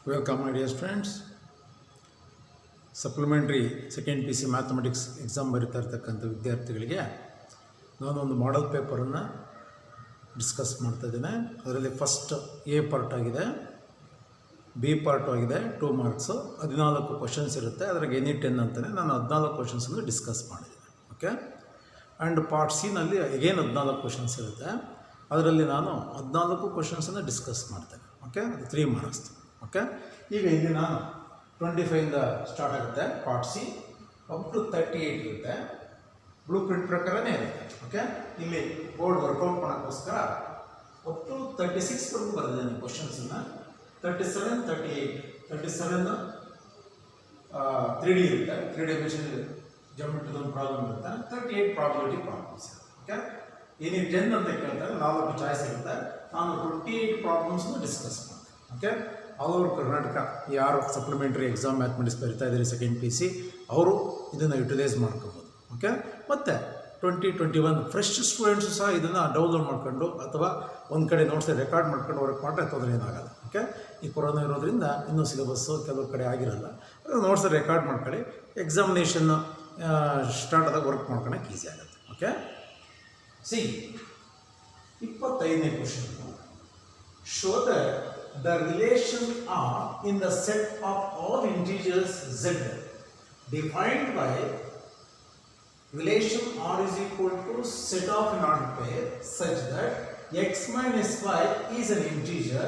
Welcome, my dear friends. Supplementary second P C mathematics exam ಬರೀತಾ ಇರ್ತಕ್ಕಂಥ ವಿದ್ಯಾರ್ಥಿಗಳಿಗೆ ನಾನೊಂದು ಮಾಡೆಲ್ ಪೇಪರನ್ನು ಡಿಸ್ಕಸ್ ಮಾಡ್ತಾ ಇದ್ದೇನೆ. ಅದರಲ್ಲಿ ಫಸ್ಟ್ ಎ ಪಾರ್ಟ್ ಆಗಿದೆ, ಬಿ ಪಾರ್ಟ್ ಆಗಿದೆ, 2 ಮಾರ್ಕ್ಸು, 14 ಕ್ವಶನ್ಸ್ ಇರುತ್ತೆ. ಅದ್ರಾಗೆ ಎನಿ 10 ಅಂತಲೇ ನಾನು 14 ಕ್ವಶನ್ಸನ್ನು ಡಿಸ್ಕಸ್ ಮಾಡಿದ್ದೀನಿ. ಓಕೆ. ಆ್ಯಂಡ್ ಪಾರ್ಟ್ ಸಿನಲ್ಲಿ ಅಗೇನ್ 14 ಕ್ವಶನ್ಸ್ ಇರುತ್ತೆ. ಅದರಲ್ಲಿ ನಾನು 14 ಕ್ವಶನ್ಸನ್ನು ಡಿಸ್ಕಸ್ ಮಾಡ್ತೇನೆ. ಓಕೆ, ಅದು 3 ಮಾರ್ಕ್ಸ್. ಓಕೆ, ಈಗ ಇಲ್ಲಿ ನಾನು 25 ಸ್ಟಾರ್ಟ್ ಆಗುತ್ತೆ ಪಾರ್ಟ್ ಸಿ, ಅಪ್ ಟು 38 ಇರುತ್ತೆ. ಬ್ಲೂ ಪ್ರಿಂಟ್ ಪ್ರಕಾರನೇ ಇರುತ್ತೆ. ಓಕೆ, ಇಲ್ಲಿ ಬೋರ್ಡ್ ವರ್ಕೌಟ್ ಮಾಡೋಕ್ಕೋಸ್ಕರ ಅಪ್ ಟು 36 ಬರೆದಿದ್ದೇನೆ ಕ್ವಶನ್ಸನ್ನು. 37, 38, 37 3D ಇರುತ್ತೆ, 3 ಡೈಮೆನ್ಷನ್ ಜಾಮೆಟ್ರಿದೊಂದು ಪ್ರಾಬ್ಲಮ್ ಇರುತ್ತೆ. 38 ಪ್ರಾಬಿಲಿಟಿ ಪ್ರಾಬ್ಲಮ್ಸ್ ಇರುತ್ತೆ. ಓಕೆ, ಏನಿ 10 ಅಂತ ಕೇಳ್ತಾರೆ, 4 ಚಾಯ್ಸ್ ಇರುತ್ತೆ. ನಾನು 28 ಪ್ರಾಬ್ಲಮ್ಸ್ನ ಡಿಸ್ಕಸ್ ಮಾಡ್ತೀನಿ. ಓಕೆ, ಆಲ್ ಓವರ್ ಕರ್ನಾಟಕ ಯಾರು ಸಪ್ಲಿಮೆಂಟ್ರಿ ಎಕ್ಸಾಮ್ ಮ್ಯಾಥಮೆಟಿಕ್ಸ್ ಬರಿತಾ ಇದ್ದಾರೆ ಸೆಕೆಂಡ್ ಪಿ ಸಿ, ಅವರು ಇದನ್ನು ಯುಟಿಲೈಸ್ ಮಾಡ್ಕೋಬೋದು. ಓಕೆ, ಮತ್ತು 2021 ಫ್ರೆಶ್ ಸ್ಟೂಡೆಂಟ್ಸು ಸಹ ಇದನ್ನು ಡೌನ್ಲೋಡ್ ಮಾಡ್ಕೊಂಡು ಅಥವಾ ಒಂದು ಕಡೆ ನೋಟ್ಸ್ ರೆಕಾರ್ಡ್ ಮಾಡ್ಕೊಂಡು ವರ್ಕ್ ಮಾಡಿದ್ರೆ ತೊಂದರೆ ಏನಾಗಲ್ಲ. ಓಕೆ, ಈ ಕೊರೋನಾ ಇರೋದ್ರಿಂದ ಇನ್ನೂ ಸಿಲೆಬಸ್ಸು ಕೆಲವು ಕಡೆ ಆಗಿರಲ್ಲ. ನೋಟ್ಸ್ ರೆಕಾರ್ಡ್ ಮಾಡ್ಕೊಳ್ಳಿ, ಎಕ್ಸಾಮಿನೇಷನ್ ಸ್ಟಾರ್ಟ್ ಆದಾಗ ವರ್ಕ್ ಮಾಡ್ಕೊಳಕ್ಕೆ ಈಸಿ ಆಗುತ್ತೆ. ಓಕೆ, ಸಿ 25ನೇ question. Show the relation R in the set of all integers Z defined by relation R is equal to set of an ordered pair such that x minus y is an integer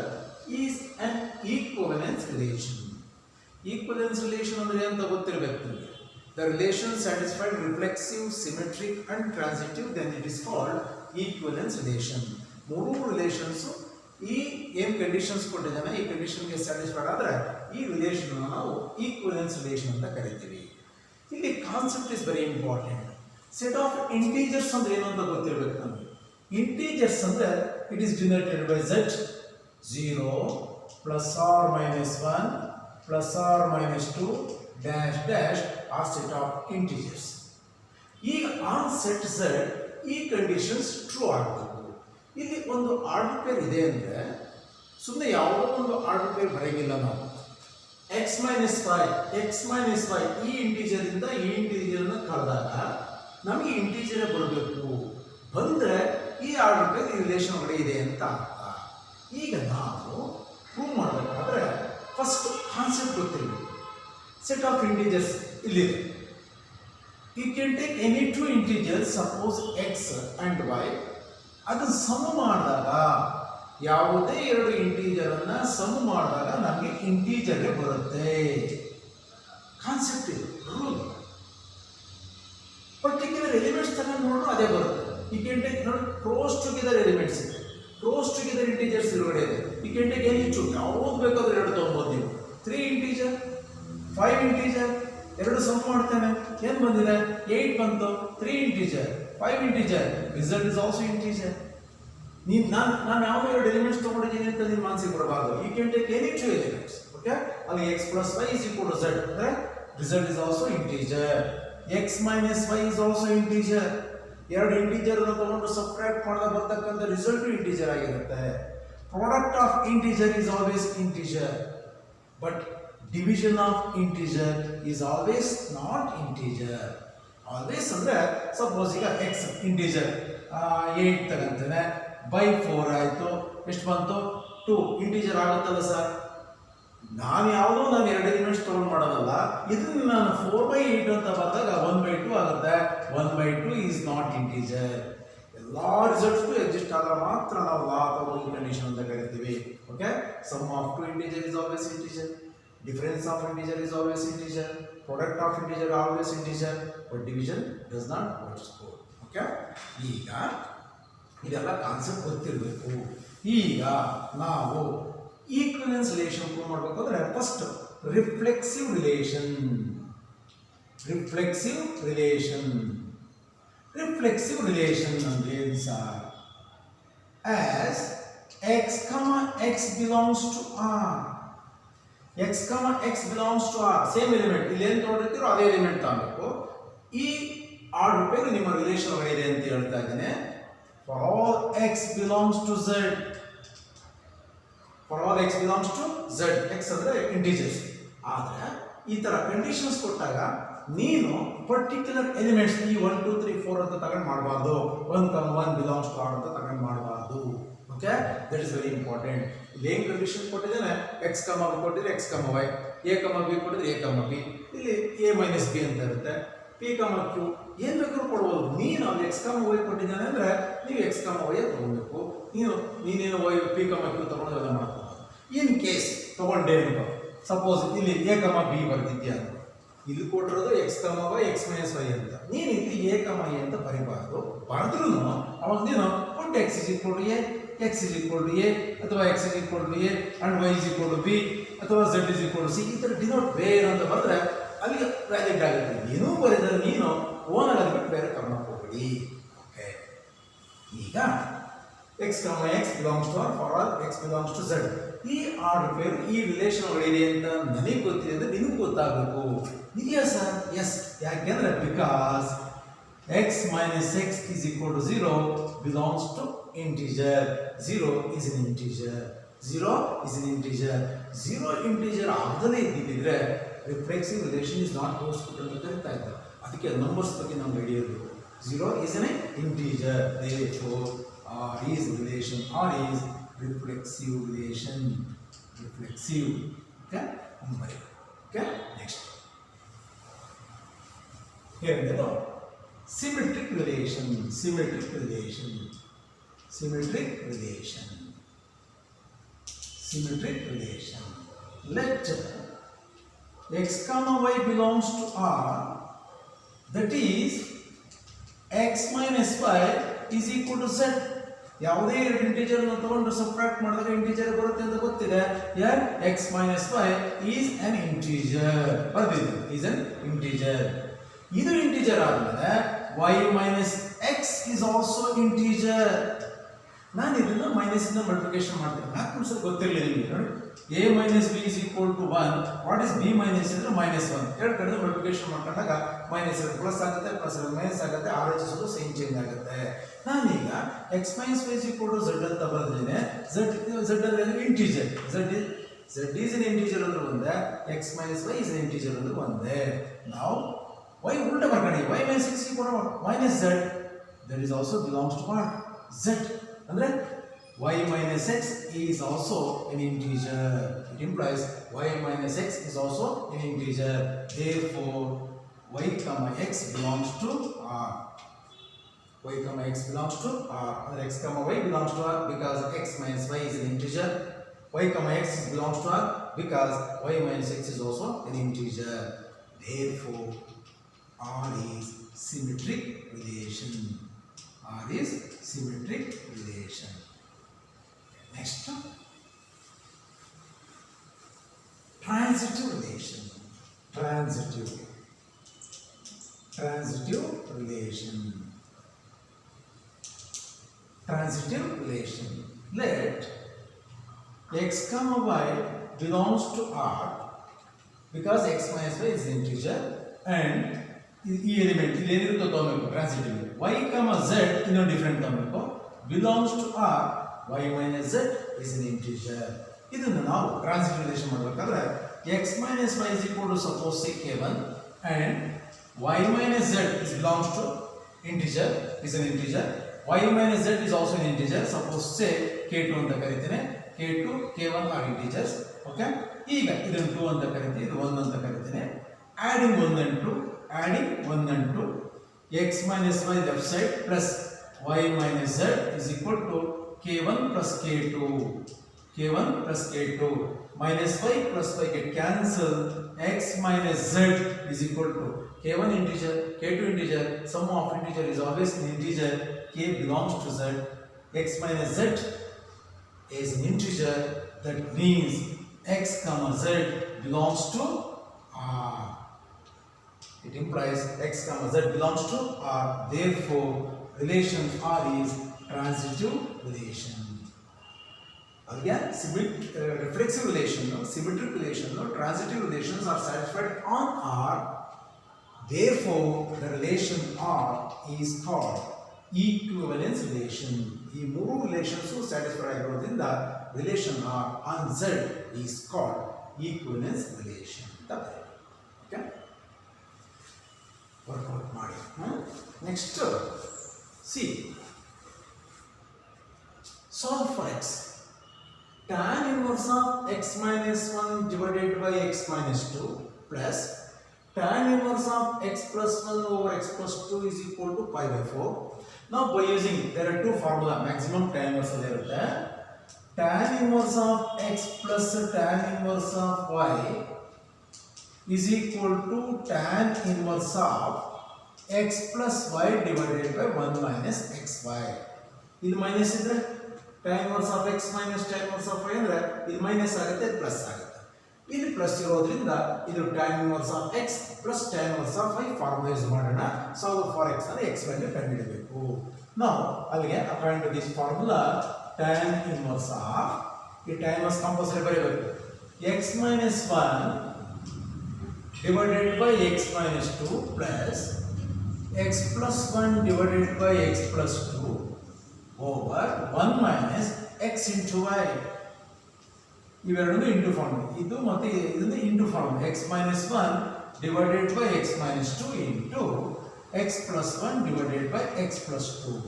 is an equivalence relation. Equivalence relation ಅಂದ್ರೆ ಅಂತ ಗೊತ್ತಿರಬೇಕು ನಿಮಗೆ. The relation satisfied reflexive, symmetric and transitive, then it is called equivalence relation. ಮೂರು relations ಈ ಏನು conditions ಕೊಟ್ಟಿದ್ದಾನೆ, ಈ ಕಂಡೀಷನ್ಗೆ satisfied ಆದರೆ ಈ ರಿಲೇಷನ್ ನಾವು ಈಕ್ವಲೆನ್ಸ್ ರಿಲೇಷನ್ ಅಂತ ಕರಿತೀವಿ. ಇಲ್ಲಿ concept is very important. Set of integers ಅಂದ್ರೆ ಏನು ಅಂತ ಗೊತ್ತಿರಬೇಕು ನಮಗೆ. ಇಂಟೀಜರ್ಸ್ ಅಂದ್ರೆ it is denoted by z 0 plus or minus 1 plus or minus 2 dash dash or set of integers. ಈಗ ಆನ್ ಸೆಟ್ z ಈ ಕಂಡೀಷನ್ಸ್ ಟ್ರೂ ಆಗಬೇಕು. ಇಲ್ಲಿ ಒಂದು ಆರ್ಡರ್ ಪೇರ್ ಇದೆ ಅಂದರೆ ಸುಮ್ಮನೆ ಯಾವುದೋ ಒಂದು ಆರ್ಡರ್ ಪೇರ್ ಬರೆಯಂಗಿಲ್ಲ ನಾವು. ಎಕ್ಸ್ ಮೈನಸ್ ವೈ ಈ ಇಂಟೀಜರಿಂದ ಈ ಇಂಟೀಜರ್ನ ಕಳೆದಾಗ ನಮಗೆ ಇಂಟೀಜರೇ ಬರಬೇಕು. ಬಂದರೆ ಈ ಆರ್ಡರ್ ಪೇರ್ ಈ ರಿಲೇಷನ್ ಒಳಗಡೆ ಇದೆ ಅಂತ ಅರ್ಥ. ಈಗ ನಾವು ಪ್ರೂವ್ ಮಾಡಬೇಕಾದ್ರೆ ಫಸ್ಟ್ ಕಾನ್ಸೆಪ್ಟ್ ಗೊತ್ತಿರಬೇಕು. ಸೆಟ್ ಆಫ್ ಇಂಟೀಜರ್ಸ್ ಇಲ್ಲಿದೆ. You can take any 2 integers, suppose x and y. ಅದನ್ನು ಸಮ ಮಾಡಿದಾಗ ಯಾವುದೇ 2 ಇಂಟೀಜರನ್ನು ಸಮ ಮಾಡಿದಾಗ ನಮಗೆ ಇಂಟೀಜರೇ ಬರುತ್ತೆ. ಕಾನ್ಸೆಪ್ಟ್ ಇದು, ರೂಲ್. ಪರ್ಟಿಕ್ಯುಲರ್ ಎಲಿಮೆಂಟ್ಸ್ ತಗೊಂಡು ನೋಡ್ರು ಅದೇ ಬರುತ್ತೆ. ಈ ಕ್ಯಾನ್ ಟೇಕ್ ನೋಡಿ, ಕ್ಲೋಸ್ ಟುಗೆದರ್ ಎಲಿಮೆಂಟ್ಸ್ ಇದೆ, ಕ್ಲೋಸ್ ಟುಗೆದರ್ ಇಂಟೀಜರ್ಸ್ ಇರುಗಡೆ ಇದೆ. ಈ ಕ್ಯಾನ್ ಟೇಕ್ ಎನಿ 2, ಯಾವುದು ಬೇಕಾದ್ರೂ 2 ತೊಗೊಬೋದು ನೀವು. 3 ಇಂಟೀಜರ್, 5 ಇಂಟೀಜರ್, 2 ಸಮ ಮಾಡ್ತೇನೆ, ಏನು ಬಂದಿದೆ? 8 ಬಂತು. 3 integer, 5 integer, result is also integer. ನಾನು ಯಾವ 2 ಎಲಿಮೆಂಟ್ಸ್ ತೊಗೊಂಡಿದ್ದೀನಿ ಅಂತ ನಿಮ್ಮ ಮನಸ್ಸಿಗೆ ಬರಬಾರ್ದು. You can take any 2 elements. Okay, ಅಲ್ಲಿ x plus y is equal to z ಅಂದರೆ result is also integer. x minus y is also integer. 2 integer ಅನ್ನು ತಗೊಂಡು ಸಬ್ಟ್ರಾಕ್ಟ್ ಮಾಡಿದಾಗ ಬರ್ತಕ್ಕಂಥ ರಿಸಲ್ಟ್ ಇಂಟೀಜರ್ ಆಗಿರುತ್ತೆ. Product of integer is always integer, but division of integer is always not integer. Always ಅಂದರೆ suppose ಈಗ X integer 8 ತಗಂತಾನೆ, by 4 ಆಯಿತು, ಎಷ್ಟು ಬಂತು? 2 ಇಂಟೀಜರ್ ಆಗುತ್ತಲ್ಲ ಸರ್. ನಾನು 2 ಎಲಿಮೆಂಟ್ಸ್ ತೊಗೊಂಡು ಮಾಡೋದಲ್ಲ, ಇದನ್ನು ನಾನು 4/8 ಅಂತ ಬಂದಾಗ 1/2 ಆಗುತ್ತೆ. 1/2 ಈಸ್ ನಾಟ್ ಇಂಟೀಜರ್. ಎಲ್ಲ ರಿಸಲ್ಟ್ಸ್ಗೂ ಎಕ್ಸಿಸ್ಟ್ ಆದಾಗ ಮಾತ್ರ ನಾವು ಲಾ ಆಫ್ ಕಂಡೀಷನ್ ಅಂತ ಕರಿತೀವಿ. Okay, sum of 2 integer is always integer, difference of integer is always integer, product of integer always integer, but division does not holds good. Okay, ಈಗ ಇದೆಲ್ಲ concept ಗೊತ್ತಿರಬೇಕು. ಈಗ ನಾವು ಈಕ್ವಲೆನ್ಸ್ ರಿಲೇಷನ್ ಪ್ರೂವ್ ಮಾಡಬೇಕಾದ್ರೆ first reflexive relation ಅಂದ್ರೆ ಏನು sir? as x belongs to r, x belongs to r, same element ಇಲ್ಲಿ ಏನು ತೊಗೊಂಡಿರ್ತೀರೋ ಅದೇ ಎಲಿಮೆಂಟ್ ತಗೋಬೇಕು. ಈ ಆರ್ಡರ್ ಪೇರ್ ನಿಮ್ಮ ರಿಲೇಷನ್ ಒಳಗಿದೆ ಅಂತ ಹೇಳ್ತಾ ಇದ್ದೇನೆ. For all x belongs to z, for all x belongs to z, x ಅಂದರೆ ಇಂಟೀಜರ್ಸ್. ಆದರೆ ಈ ಥರ ಕಂಡೀಷನ್ಸ್ ಕೊಟ್ಟಾಗ ನೀನು ಪರ್ಟಿಕ್ಯುಲರ್ ಎಲಿಮೆಂಟ್ಸ್ ಈ 1 2 3 4 ಅಂತ ತಗೊಂಡು ಮಾಡಬಾರ್ದು. 1, 1 ಬಿಲಾಂಗ್ಸ್ ಟು ಆರ್ ಅಂತ ತಗೊಂಡು ಮಾಡಬಾರ್ದು. Okay, that is very important. ಇಲ್ಲಿ ಏನು ಕಂಡೀಷನ್ ಕೊಟ್ಟಿದ್ದೇನೆ, ಎಕ್ಸ್ ಕಮ ಕೊಟ್ಟಿದ್ರೆ ಎಕ್ಸ್ ಕಮ ವೈ, ಎ ಕಮ ಬಿ ಕೊಟ್ಟಿದ್ರೆ ಎ ಕಮ ಬಿ, ಇಲ್ಲಿ ಎ ಮೈನಸ್ ಬಿ ಅಂತ ಇರುತ್ತೆ, ಪಿ ಕಮ ಕ್ಯೂ ಏನು ಬೇಕಾದ್ರೂ ಕೊಡ್ಬೋದು. ನೀನು ಅಲ್ಲಿ ಎಕ್ಸ್ ಕಮ ವೈ ಕೊಟ್ಟಿದ್ದಾನೆ ಅಂದರೆ ನೀವು ಎಕ್ಸ್ ಕಮ ವೈ ತಗೊಳ್ಬೇಕು. ನೀನೇನು ವೈ ಪಿ ಕಮ ಕ್ಯೂ ತಗೊಂಡು ಎಲ್ಲ ಮಾಡ್ಬೋದು. ಇನ್ ಕೇಸ್ ತಗೊಂಡೇ ಅನ್ಕೋ, ಸಪೋಸ್ ಇಲ್ಲಿ ಎ ಕಮ ಬಿ ಬರ್ತಿದ್ಯಾ ಅಂತ, ಇಲ್ಲಿ ಕೊಟ್ಟಿರೋದು ಎಕ್ಸ್ ಕಮ ವೈ ಎಕ್ಸ್ ಮೈನಸ್ ವೈ ಅಂತ, ನೀನು ಇಲ್ಲಿ ಎ ಕಮ ಎ ಅಂತ ಬರೀಬಾರ್ದು. ಬರೆದ್ರೂ ಅವಾಗ ನೀನು ಒಟ್ಟು X is equal to A, X is equal to A, ಅಥವಾ X is equal to A and Y is equal to B, ಅಥವಾ Z is equal to C, ಈ ಥರ ಡಿನೋಟ್ ಬೇರೆ ಅಂತ ಬರೆದ್ರೆ ಅಲ್ಲಿ ವ್ಯಾಲಿಡ್ ಆಗುತ್ತೆ. ಏನೂ ಬರೆದರೆ ನೀನು ಓನಾಗಿ ಬಿಟ್ಟು ಬೇರೆ ತಗೊಳಕ್ಕೆ ಹೋಗ್ಬೇಡಿ. ಓಕೆ, ಈಗ x comma x belongs to r for all x belongs to z, ಈ ಆರ್ಡರ್ ಪೇರು ಈ ರಿಲೇಷನ್ ಒಳಗಿದೆ ಅಂತ ನನಗೆ ಗೊತ್ತಿದೆ ಅಂದರೆ ನಿನಗೆ ಗೊತ್ತಾಗಬೇಕು. ಇದೆಯಾ ಸರ್? ಎಸ್. ಯಾಕೆಂದ್ರೆ because x minus x is equal to 0 belongs to integer. 0 is an integer. 0 is an integer. 0 integer ಆಗದಲೇ ಇದ್ದಿದ್ರೆ ರಿಫ್ಲೆಕ್ಸಿವ್ ರಿಲೇಷನ್ ಇಸ್ ನಾಟ್ ಪೋಸ್ಟ್ಪುಟ್ ಅಂತ ಕರೀತಾ ಇದ್ದ. ಅದಕ್ಕೆ ನಂಬರ್ಸ್ ಬಗ್ಗೆ ನಮ್ಗೆ ಐಡಿಯಾ ಇರಬೇಕು. 0 is an integer, therefore R is relation, R is reflexive relation. Reflexive. Okay? Okay? Next. Here we go. Symmetric relation. Symmetric relation. Symmetric relation. Symmetric relation. Let x comma y belongs to R, that is x minus y is equal to z. ಯಾವುದೇ ಎರಡು integer ಅನ್ನು ತಗೊಂಡು subtract ಮಾಡಿದಾಗ integer ಬರುತ್ತೆ ಅಂತ ಗೊತ್ತಿದೆ. ಯಾರ್ x minus y is an integer. ಬರ್ದಿದೆ, is an integer. ಇದು ಇಂಟಿಜರ್ ಆದ್ಮೇಲೆ y minus x is also integer. ನಾನು ಇದನ್ನ ಮೈನಸ್ ಇಂದ ಮಲ್ಟಿಪ್ಲಿಕೇಶನ್ ಮಾಡ್ತೀನಿ. ಮ್ಯಾಥಮೆಟಿಕ್ಸ್ ಗೊತ್ತಿರಲಿಲ್ಲ ನಿಮಗೆ. ನೋಡಿ, a minus b is equal to 1. What is b minus ಅಂದ್ರೆ -1. ಎರಡು ಕಡೆ ಮಲ್ಟಿಪ್ಲಿಕೇಶನ್ ಮಾಡ್ಕೊಂಡಾಗ ಮೈನಸ್ ಪ್ಲಸ್ ಆಗುತ್ತೆ, ಪ್ಲಸ್ ಮೈನಸ್ ಆಗುತ್ತೆ, RHS ಸೈನ್ ಚೇಂಜ್ ಆಗುತ್ತೆ. ನಾನೀಗ x minus y is equal to z ಅಂತ ಬರೆದಿದ್ದೇನೆ. z ಅಲ್ಲಿ integer, z is an integer ಅಂದ್ರೆ ಒಂದೇ, x minus y is an integer ಅಂದ್ರೆ ಒಂದೇ. ನಾವು y ಉಲ್ಟಾ ಬರ್ಕೊಳ್ಳಿ, y minus x is equal to minus z, that is also belongs to what? Z. ಅಂದ್ರೆ y minus x is also an integer. It implies y minus x is also an integer. Therefore, y comma x belongs to R. Y comma x belongs to R. Or x comma y belongs to R because x minus y is an integer. Y comma x belongs to R because y minus x is also an integer. Therefore, R is symmetric relation. R is symmetric relation. Next, transitive relation. Transitive relation. Transitive relation. Let x comma y belongs to R because x minus y is integer and ಈ element ಇಲ್ಲಿ ಏನಿರುತ್ತೋ ತಗೋಬೇಕು transitive. y comma z ಇನ್ನೂ different ತಗೋಬೇಕು. Belongs to r, y minus z is an integer. ಇದನ್ನು ನಾವು transitive relation ಮಾಡಬೇಕಾದ್ರೆ x minus y is equal to suppose say k1 and y minus z is belongs to integer, is an integer. y minus z is also an integer. Suppose say k2 ಅಂತ ಕರೀತೇನೆ. k2 k1 are integers. Okay, ಈಗ ಇದನ್ನು 2 ಅಂತ ಕರೀತೀನಿ, ಇದು 1 ಅಂತ ಕರೀತೇನೆ. adding 1 and 2, adding 1 and 2, x minus y left side plus y minus z is equal to k1 plus k2. k1 plus k2 minus y plus y get cancelled. X minus z is equal to k1 integer, k2 integer. Sum of integer is always an integer. K belongs to z. X minus z is an integer. That means x comma z belongs to R. It implies x comma z belongs to R. Therefore, relation R is transitive relation. Again, reflexive relation, symmetric relation, transitive relations are satisfied on R. Therefore, the relation R is called equivalence relation. ಈ ಮೂರು relations satisfied ಆಗಿರೋದ್ರಿಂದ relation R on Z is called equivalence relation. Okay? Work out ಮಾಡಿ. Next, see, solve for x. Tan inverse of x minus 1 divided by x minus 2 plus tan inverse of x plus 1 over x plus 2 is equal to pi by 4. Now by using, there are two formula, maximum tan inverse irutte. Tan inverse of x plus tan inverse of y is equal to tan inverse of x plus y divided by 1 minus xy. Idu minus idre tan inverse of x minus tan inverse of y andre idu minus agutte plus agutte. Idu plus irodrinda idu tan inverse of x plus tan inverse of y formula use madona. Solve for x andre x value ಕಂಡುಹಿಡಿಯಬೇಕು. Now ಅಲ್ಲಿಗೆ according to this formula tan inverse of ಈ tan inverse compulsory ಬರೆಯಬೇಕು. x minus 1 divided by x minus 2 plus x plus 1 divided by x plus 2 over 1 minus x into y. ಇವೆರಡೂ into form, ಇದು ಮತ್ತೆ ಇದನ್ನು into form. x minus 1 divided by x minus 2 into x plus 1 divided by x plus 2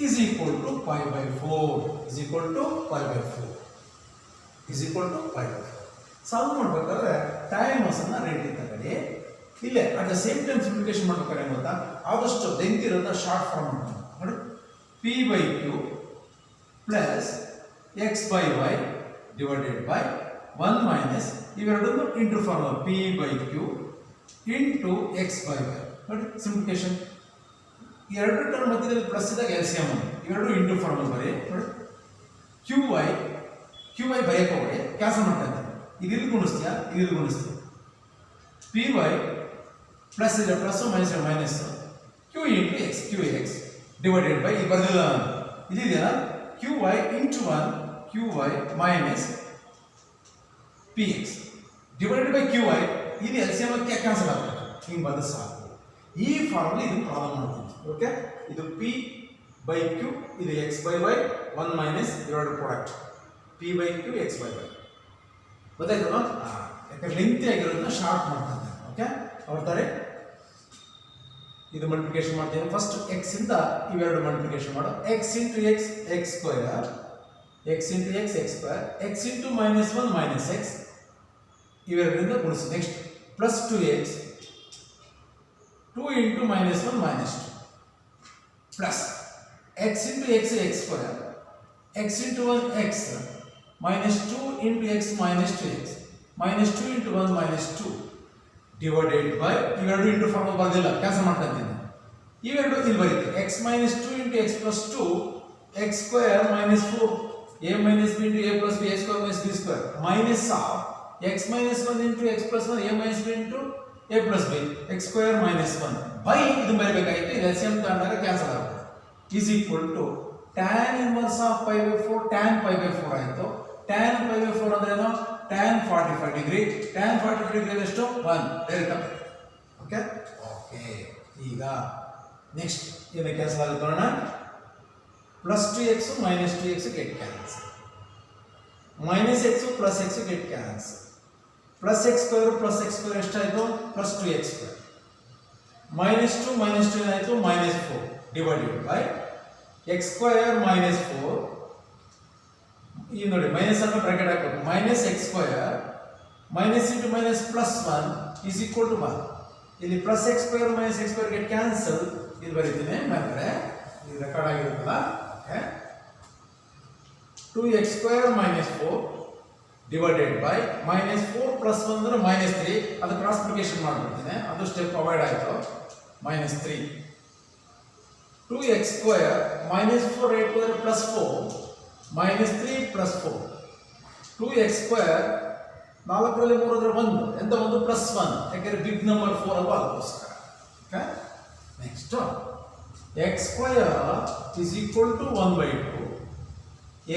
is equal to pi by 4 is equal to pi by 4 is equal to pi by 4. Solve ಮಾಡಬೇಕಾದ್ರೆ time ಅನ್ನ ready ತಗೊಳ್ಳಿ. ಇಲ್ಲೇ at the same time simplification ಮಾಡಬೇಕಾದ್ರೆ ಏನು ಗೊತ್ತಾ, ಆದಷ್ಟು length ಇರೋದ short form ಮಾಡ್ಕೊಂಡು ನೋಡಿ. p by q plus x by y divided by 1 minus ಇವೆರಡನ್ನು into formula p by q into x by y. ನೋಡಿ ಸಿಂಪ್ಲಿಫಿಕೇಶನ್, ಎರಡು ಟರ್ಮ್ ಮಧ್ಯದಲ್ಲಿ ಪ್ಲಸ್ ಇದ್ದಾಗ ಎಲ್ಸಿಎಂ ಇವೆರಡು ಇಂಟು ಫಾರ್ಮುಲಾ ಬರೀ. ನೋಡಿ qy ಬರೆಯಕ್ಕೆ ಹೋಗಿ ಕ್ಯಾನ್ಸಲ್ ಮಾಡ್ತಾ ಇದ್ದಾರೆ. ಇದು ಗುಣಿಸ್ತೀಯಾ, ಇದು ಗುಣಿಸ್ತೀಯ. py ಪ್ಲಸ್ ಇದೆ plus minus minus q into X qx divided by ಇದು ಬರೆದಿಲ್ಲ ಇದೆಯಲ್ಲ qy into 1 qy minus px divided by qy. ಇದು ಎಲ್ಸಿಎಂ ಕ್ಯಾನ್ಸಲ್ ಆಗುತ್ತೆ. ಹಿಂಗೆ ಬಂದ ಸಾಕು. ಈ ಫಾರ್ಮುಲಾ ಇದು ಪ್ರಾಬ್ಲಮ್ ಮಾಡ್ತೀನಿ. ಓಕೆ, ಇದು p by q, ಇದು x by y, 1 ಮೈನಸ್ ಎರಡು product p by q x by y. ಗೊತ್ತಾಯ್ತಲ್ಲ? ಯಾಕಂದ್ರೆ ಲೆಂತಿ ಆಗಿರೋದನ್ನ ಶಾರ್ಟ್ ಮಾಡ್ತಾರೆ. ಓಕೆ, ಅವ್ರತಾರೆ ಇದು ಮಲ್ಟಿಪ್ಲಿಕೇಶನ್ ಮಾಡ್ತೀನಿ. ಫಸ್ಟ್ x ಇಂದ ಇವೆರಡು ಮಲ್ಟಿಪ್ಲಿಕೇಶನ್ ಮಾಡೋ. x into x x square, x into x x square, x into minus 1 minus x ಇವೆರಡರಿಂದ ಗುಣಿಸಿ. Next plus 2x 2 into minus 1 minus 2 plus x into x x square, x into 1 x minus 2 into x minus 2x minus 2 into 1 minus 2 divided by ಇವೆರಡು into formula ಬರೆದಿಲ್ಲ, cancel ಮಾಡ್ತಾ ಇದ್ದೀನಿ. ಇವೆರಡು ಇಲ್ಲಿ ಬರೀತೆ x minus 2 into x plus 2 x square minus 4 a minus b into a plus b a square minus b square minus of x minus 1 into x plus 1 a minus b into a plus b x square minus 1 by ಇದು ಬರಬೇಕಾಗಿತ್ತು. ಇದು LCM ತಗೊಂಡಾಗ cancel ಆಗುತ್ತೆ. is equal to tan inverse of pi by 4 tan pi by 4 ಆಯಿತು. tan pi by 4 ಅಂದ್ರೆ ಏನು? tan 45 degree. tan 45 degree ಎಷ್ಟು? 1 direct. Okay okay, ಈಗ ನೆಕ್ಸ್ಟ್ ಏನು ಕ್ಯಾನ್ಸಲ್ ಆಗುತ್ತೆ ನೋಡೋಣ. Plus 2x minus 2x get cancel, minus x plus x get cancel, plus x square ಎಷ್ಟಾಯಿತು? Plus 2x square, minus 2 ಏನಾಯಿತು? Minus 4 divided by x square minus 4. ಈ ನೋಡಿ minus ಅನ್ನು bracket ಹಾಕಬೇಕು. Minus x square minus into minus plus 1 is equal to 1. ಇಲ್ಲಿ plus x square minus x square get cancel. ಇದು ಬರೀತೀನಿ ಮೇಲೆ, ಇದು ರೆಕಾರ್ಡ್ ಆಗಿರುತ್ತಲ್ಲ. Okay, 2x square minus 4 divided by minus 4 plus 1 ಅಂದ್ರೆ ಮೈನಸ್ 3. ಅದು ಕ್ರಾಸ್ ಮಲ್ಟಿಪ್ಲಿಕೇಶನ್ ಮಾಡ್ಬಿಡ್ತೀನಿ, ಅದು ಸ್ಟೆಪ್ ಅವಾಯ್ಡ್ ಆಯಿತು. Minus 3 2x square minus 4 8 plus 4 minus 3 plus 4 2x square 4ರಲ್ಲಿ 3 ಅಂದ್ರೆ 1 ಎಂತ 1 ಪ್ಲಸ್ 1 ಯಾಕಂದ್ರೆ ಬಿಗ್ ನಂಬರ್ 4 ಅಲ್ವಾ ಅದಕ್ಕೋಸ್ಕರ. Okay, next x square is equal to 1/2.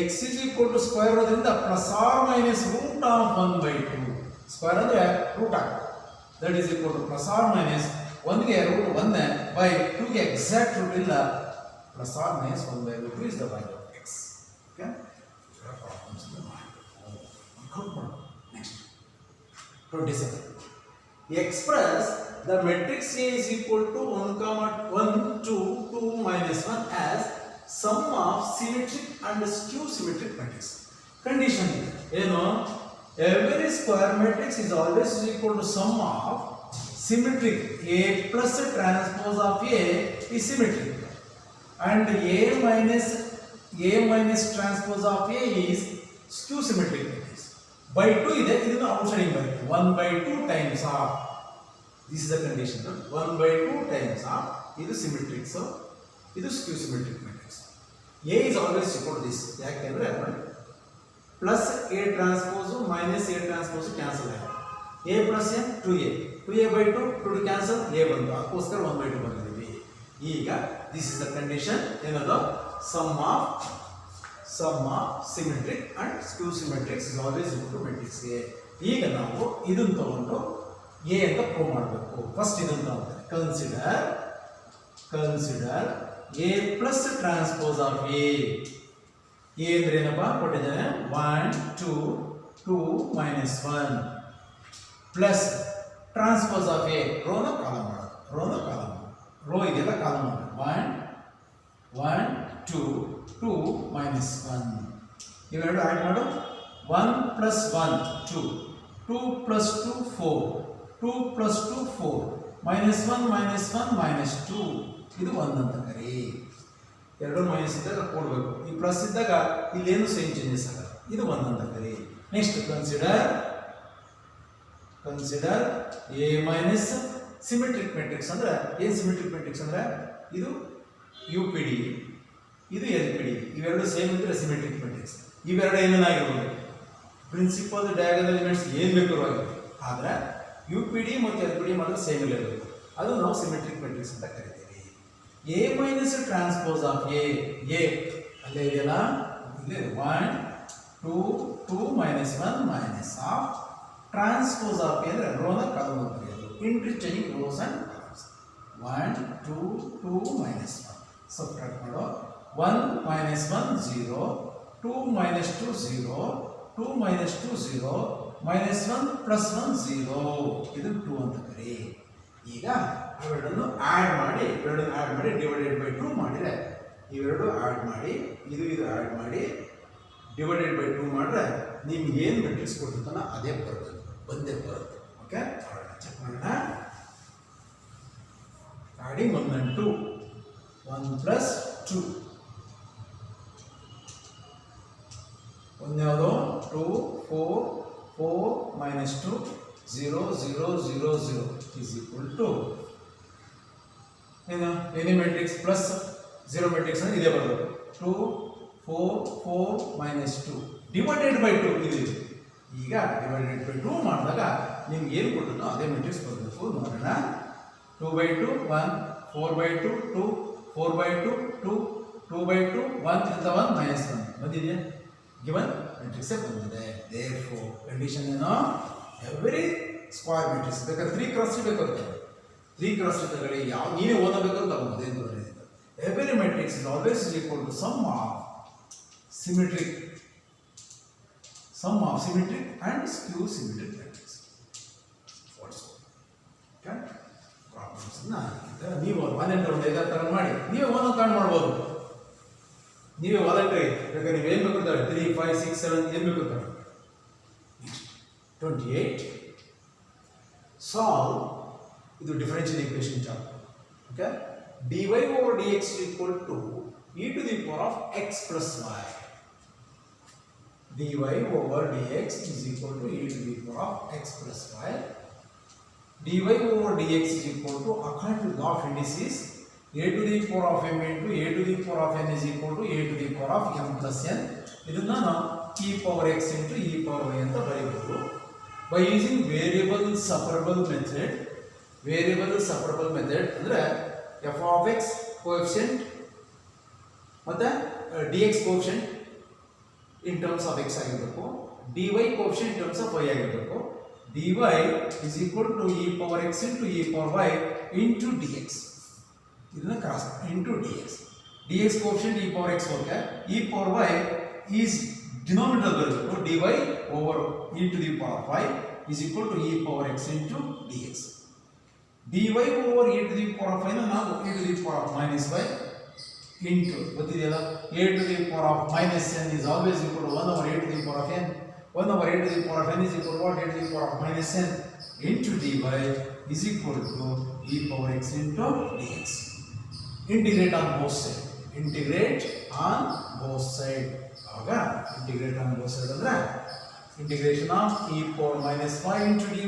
x is equal to square ಇರೋದ್ರಿಂದ plus or minus root of 1/2. Square ಅಂದ್ರೆ root ಆಗುತ್ತೆ. That is equal to plus or minus 1ಗೆ ರೂಟ್ 1 ಬೈ 2ಗೆ exact root ಇಲ್ಲ. Plus or minus 1/2 is the value of x. Okay. 27. Express the matrix A is equal to 1, 1, 2, 2, minus 1 as sum of symmetric and skew symmetric matrix. Condition every square matrix is always equal to sum of symmetric. A plus transpose of A is symmetric and A minus transpose of A is skew symmetric matrix. By 2 ಇದೆ ಇದನ್ನು ಔಟ್ಸೈಡಿಂಗ್ ಬರುತ್ತೆ 1 by 2 times of this is the condition 1 by 2 times of ಇದು symmetric so ಇದು skew symmetric matrix. A is always equal to this ಯಾಕೆಂದ್ರೆ plus A transpose minus A transpose cancel ಆಗುತ್ತೆ A plus A 2A by 2 2 cancel A ಬಂತು ಅದಕ್ಕೋಸ್ಕರ 1 by 2 ಬಂದಿದ್ದೀವಿ. ಈಗ this is the condition ಏನದು sum of symmetric and skew symmetric is always equal to matrix A. ಈಗ ನಾವು ಇದನ್ನು ತಗೊಂಡು A ಅಂತ ಪ್ರೂವ್ ಮಾಡಬೇಕು. ಫಸ್ಟ್ ಇದನ್ನು ತಗೊಂಡ್ರೆ consider A plus transpose of A. A ಅಂದ್ರೆ ಏನಪ್ಪ ಕೊಟ್ಟಿದ್ದಾನೆ 1 2 2 minus 1 plus transpose of A ರೋನ ಕಾಲಮ್ ಮಾಡೋದು ರೋ ಇದೆಲ್ಲ ಕಾಲಮ್ ಮಾಡೋದು 1 2 2 minus 1 ಇವೆರಡು ಆಡ್ ಮಾಡು 1 plus 1 2 2 plus 2 4 2 plus 2 4 minus 1 minus 1 minus 2 ಇದು 1 ಅಂತ ಕರಿ. ಎರಡು ಮೈನಸ್ ಇದ್ದಾಗ ಕೊಡಬೇಕು ಈ ಪ್ಲಸ್ ಇದ್ದಾಗ ಇಲ್ಲೇನು ಸೇಮ್ ಚೇಂಜಸ್ ಆಗಲ್ಲ ಇದು 1 ಅಂತ ಕರಿ. Next consider A minus symmetric matrix ಅಂದ್ರೆ ಏನು ಸಿಮೆಟ್ರಿಕ್ ಮ್ಯಾಟ್ರಿಕ್ಸ್ ಅಂದ್ರೆ ಇದು UPD ಇದು LPD ಇವೆರಡು ಸೇಮ್ ಇದ್ರೆ ಸಿಮೆಟ್ರಿಕ್ ಮ್ಯಾಟ್ರಿಕ್ಸ್. ಇವೆರಡು ಏನೇನಾಗಿರ್ಬೋದು ಪ್ರಿನ್ಸಿಪಲ್ ಡಯಾಗನಲ್ ಎಲಿಮೆಂಟ್ಸ್ ಏನು ಬೇಕಾದ್ರೂ ಆಗಿರ್ಬೋದು ಆದರೆ UPD ಮತ್ತು LPD ಮಾತ್ರ ಸೇಮ್ ಇರಬೇಕು ಅದು ನಾವು ಸಿಮೆಟ್ರಿಕ್ ಮ್ಯಾಟ್ರಿಕ್ಸ್ ಅಂತ ಕರಿತೀವಿ. A minus transpose of A ಅಲ್ಲೇ ಇದೆಯಲ್ಲ ಇಲ್ಲಿ 1 2 2 minus 1 minus of transpose of A ಅಂದ್ರೆ ರೋನ ಕಾಲಮ್ ಅಂತ ಕರೆಯೋದು interchanging rows and columns 1 2 2 minus 1 subtract ಮಾಡೋ 1 minus 1 0 2 minus 2 0 2 minus 2 0 minus 1 plus 1 0 ಇದು 2 ಅಂತ ಕರಿ. ಈಗ ಅವೆರಡನ್ನು ಆ್ಯಡ್ ಮಾಡಿ ಡಿವೈಡೆಡ್ ಬೈ 2 ಮಾಡಿದರೆ ಇವೆರಡು ಆ್ಯಡ್ ಮಾಡಿ ಇದು ಆ್ಯಡ್ ಮಾಡಿ ಡಿವೈಡೆಡ್ ಬೈ 2 ಮಾಡಿದ್ರೆ ನಿಮ್ಗೆ ಏನು ಮೆಟ್ರಿಕ್ಸ್ ಕೊಟ್ಟಿರ್ತಾನೋ ಅದೇ ಬಂದೇ ಬರುತ್ತೆ. ಓಕೆ ಚೆಕ್ ಮಾಡೋಣ. ಆ್ಯಡಿಂಗ್ 1 and 2 1 plus 2 1 ಯಾವುದು 2 4 4 minus 2 0 0 0 0 is equal to ಏನು ಎನಿ ಮ್ಯಾಟ್ರಿಕ್ಸ್ ಪ್ಲಸ್ 0 ಮ್ಯಾಟ್ರಿಕ್ಸ್ ಅಂದ್ರೆ ಇದೇ ಬರಬೇಕು 2 4 4 minus 2 ಡಿವೈಡೆಡ್ ಬೈ 2 ಇದು ಈಗ ಡಿವೈಡೆಡ್ ಬೈ 2 ಮಾಡಿದಾಗ ನಿಮ್ಗೆ ಏನು ಕೊಟ್ಟಿದ್ದೋ ಅದೇ ಮ್ಯಾಟ್ರಿಕ್ಸ್ ಬರಬೇಕು. ನೋಡೋಣ 2 by 2 1 4 by 2 2 4 by 2 2 2 by 2 1 ಅಂತ 1 minus 1 ಬಂದಿದೆಯಾ ಗಿವನ್ ಮ್ಯಾಟ್ರಿಕ್ಸ್ ಬಂದಿದೆ. therefore ಕಂಡೀಷನ್ ಏನು ಎವ್ರಿ ಸ್ಕ್ವೇರ್ ಮ್ಯಾಟ್ರಿಕ್ಸ್ ಬೇಕಾದ್ರೆ 3 ಕ್ರಾಸ್ 3 ಬೇಕಾಗುತ್ತೆ 3 ಕ್ರಾಸ್ 3 ತಗೊಳ್ಳಿ ಯಾವ ನೀವೇ ಓದಬೇಕು ತಗೊಳ್ಬೋದು ಏನು ತೊಂದರೆ ಇಲ್ಲ. Every matrix is always equal to sum of symmetric and skew symmetric matrix. Okay ಪ್ರಾಬ್ಲಮ್ಸ್ನ ನೀವು ವಾಲಂಟರಿ ಇದರ ಥರ ಮಾಡಿ ನೀವೇ ಒಂದೊಂದು ಕಾಣ್ ಮಾಡ್ಬೋದು. ನೀವೇ ವಾಲಂಟರಿ ಬೇಕಾದ್ರೆ ನೀವು ಏನು ಬೇಕು 3 5 6 7 ಏನು ಬೇಕು 28 solve ಇದು differential equation chapter. Okay dy over dx is equal to e to the power of x plus y. dy over dx is equal to e to the power of x plus y. dy over dx is equal to according to law of indices a to the power of m into a to the power of n is equal to a to the power of m plus n. ಇದನ್ನ ನಾವು e power x into e power y ಅಂತ ಬರೆಯಬಹುದು. By using variable separable method ಅಂದ್ರೆ f of x coefficient ಮತ್ತೆ dx coefficient in terms of x ಆಗಿರಬೇಕು dy coefficient in terms of y ಆಗಿರಬೇಕು. dy is equal to e power x into e power y into dx ಇದನ್ನ cross into dx coefficient e power x ಹೋಗುತ್ತೆ e power y is denominator ಬರಬೇಕು dy over e to the power of y is equal to e power x into dx. dy over e to the power of n ನಾವು e to the power of minus y into ಗೊತ್ತಿದೆಯಲ್ಲ a to the power of minus n is always equal to 1 over a to the power of n. 1 over a to the power of n is equal to what? A to the power of minus n into dy is equal to e power x into dx. Integrate on both sides. Integrate on both sides. ಆಗ integrate on both sides ಅಂದ್ರೆ integration of e power minus y into dy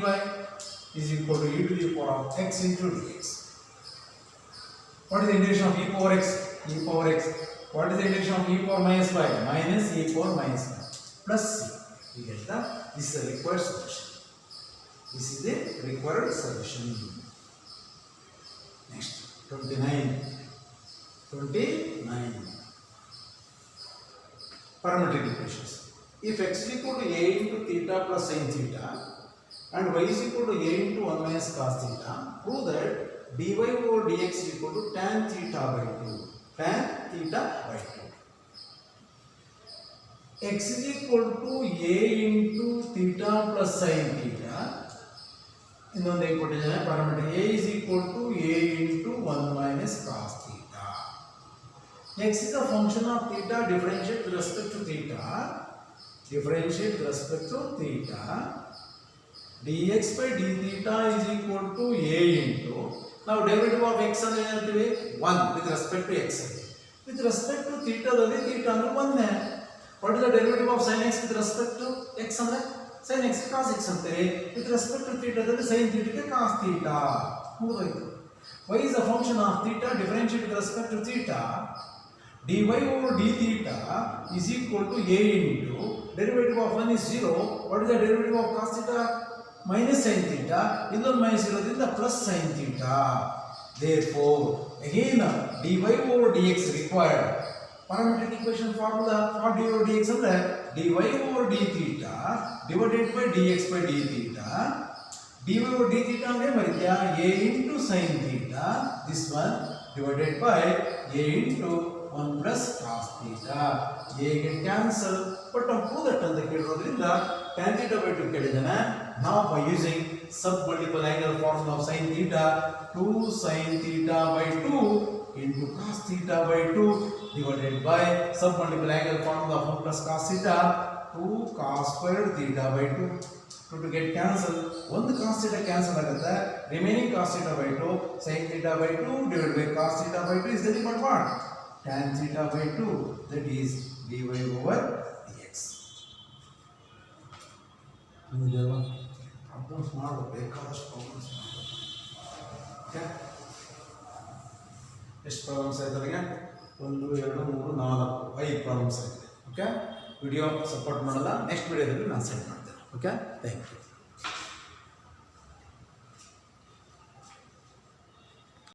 is equal to e to the power of x into dx. What is the integration of e power x? E power x. What is the integration of e power minus y? Minus e power minus y plus c. You get that? This is the required solution. This is the required solution. Next, 29. Parametric equations. If x is equal to a into theta plus sin theta and y is equal to a into 1 minus cos theta, prove that dy over dx is equal to tan theta by 2. Tan theta by 2. X is equal to a into theta plus sin theta. ಇನ್ನೊಂದು ಏನು ಕೊಟ್ಟಿದ್ದಾನೆ parameter a is equal to a into 1 minus cos theta. X is a function of theta differentiate with respect to theta. Differentiate with respect to theta. dx by d theta is equal to a into. Now derivative of x ಅಂದ್ರೆ ಏನಂತೀವಿ 1 with respect to x. With respect to theta ದಲ್ಲಿ theta ಅಂದ್ರೆ 1 ನೇ. What is the derivative of sin x with respect to x ಅಂದ್ರೆ sin x cos x ಅಂತೀವಿ. With respect to theta ದಲ್ಲಿ sin theta ಗೆ cos theta. ಮುಗಿದೋಯ್ತು. y is a function of theta differentiate with respect to theta. dy over d theta is equal to a into derivative of 1 is 0. What is the derivative of cos theta? Minus sin theta. Illon minus 0 ದಿಂದ plus sin theta. Therefore, again dy over dx required. Parametric equation formula for dy over dx ಅಂದ್ರೆ dy over d theta divided by dx by d theta. dy over d theta ಅಂದ್ರೆ ಬರೀತೀಯಾ a into sin theta. This one divided by a into 1 plus cos theta. a get cancel. But now prove that ಅಂತ ಕೇಳಿರೋದ್ರಿಂದ tan theta by 2 ಕೇಳಿದಾನೆ. Now by using sub multiple angle formula of sin theta, 2 sin theta by 2 into cos theta by 2 divided by sub multiple angle formula of 1 plus cos theta, 2 cos squared theta by 2. To get cancel, one cos theta cancel ಆಗುತ್ತೆ. Remaining cos theta by 2 sin theta by 2 divided by cos theta by 2 is nothing but what? Tan theta by 2, that is dy over dx. Problems ಮಾಡಬೇಕು, ಬೇಕಾದಷ್ಟು problems ಮಾಡಬೇಕು. Okay, ಎಷ್ಟು problems ಆಯ್ತಲ್ಲ? 1 2 3 4 5 problems ಆಗಿದೆ. Okay, video support ಮಾಡಲ್ಲ, next ವಿಡಿಯೋದಲ್ಲಿ ನಾನು send ಮಾಡ್ತೇನೆ. Okay, thank you.